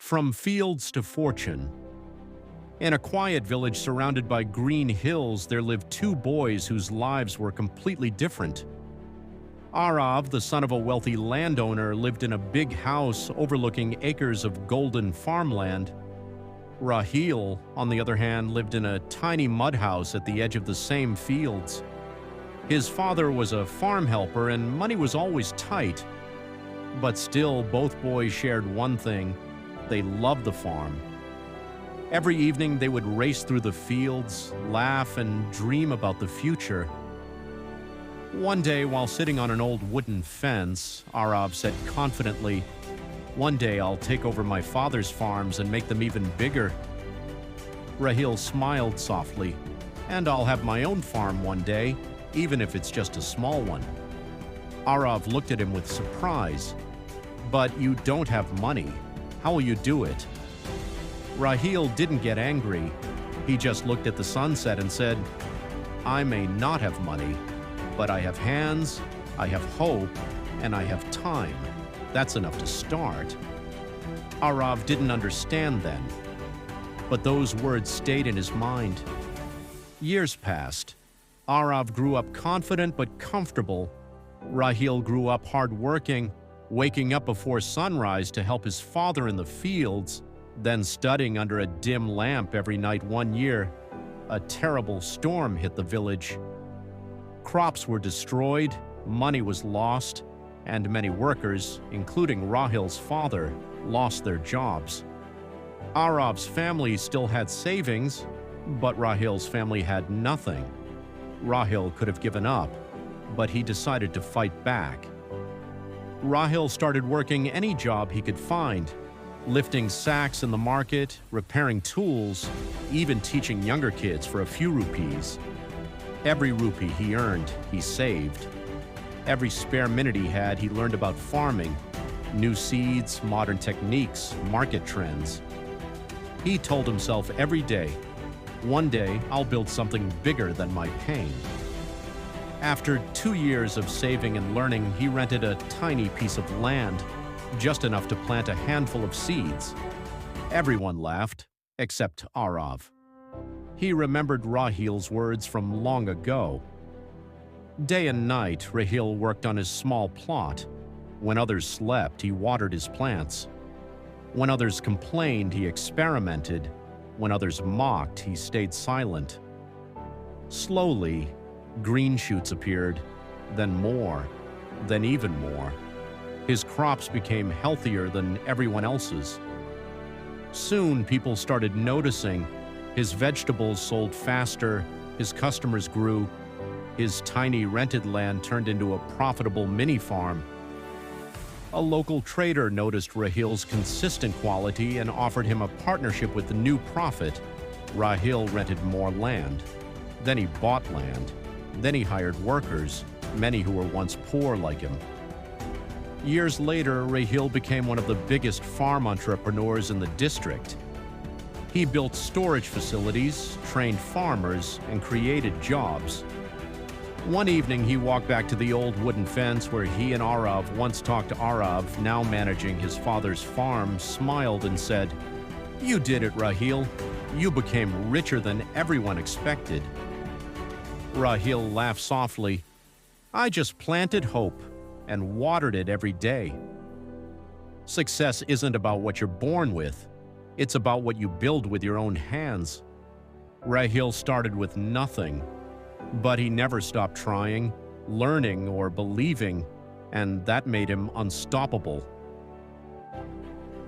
From fields to fortune. In a quiet village surrounded by green hills, there lived two boys whose lives were completely different. Arav, the son of a wealthy landowner, lived in a big house overlooking acres of golden farmland. Rahil, on the other hand, lived in a tiny mud house at the edge of the same fields. His father was a farm helper and money was always tight. But still, both boys shared one thing: they loved the farm. Every evening they would race through the fields, laugh, and dream about the future. One day, while sitting on an old wooden fence, Arav said confidently, "One day I'll take over my father's farms and make them even bigger." Rahil smiled softly, "And I'll have my own farm one day, even if it's just a small one." Arav looked at him with surprise. "But you don't have money. How will you do it?" Rahil didn't get angry. He just looked at the sunset and said, "I may not have money, but I have hands, I have hope, and I have time. That's enough to start." Arav didn't understand then, but those words stayed in his mind. Years passed. Arav grew up confident but comfortable. Rahil grew up hardworking, waking up before sunrise to help his father in the fields, then studying under a dim lamp every night. One year, a terrible storm hit the village. Crops were destroyed, money was lost, and many workers, including Rahil's father, lost their jobs. Arav's family still had savings, but Rahil's family had nothing. Rahil could have given up, but he decided to fight back. Rahil started working any job he could find, lifting sacks in the market, repairing tools, even teaching younger kids for a few rupees. Every rupee he earned, he saved. Every spare minute he had, he learned about farming, new seeds, modern techniques, market trends. He told himself every day, "One day I'll build something bigger than my pain." After 2 years of saving and learning, he rented a tiny piece of land, just enough to plant a handful of seeds. Everyone laughed, except Arav. He remembered Rahil's words from long ago. Day and night, Rahil worked on his small plot. When others slept, he watered his plants. When others complained, he experimented. When others mocked, he stayed silent. Slowly, green shoots appeared, then more, then even more. His crops became healthier than everyone else's. Soon, people started noticing. His vegetables sold faster, his customers grew, his tiny rented land turned into a profitable mini-farm. A local trader noticed Rahil's consistent quality and offered him a partnership with the new prophet. Rahil rented more land. Then he bought land. Then he hired workers, many who were once poor like him. Years later, Rahil became one of the biggest farm entrepreneurs in the district. He built storage facilities, trained farmers, and created jobs. One evening, he walked back to the old wooden fence where he and Arav once talked to. Arav, now managing his father's farm, smiled and said, "You did it, Rahil. You became richer than everyone expected." Rahil laughed softly. "I just planted hope and watered it every day." Success isn't about what you're born with. It's about what you build with your own hands. Rahil started with nothing, but he never stopped trying, learning, or believing, and that made him unstoppable.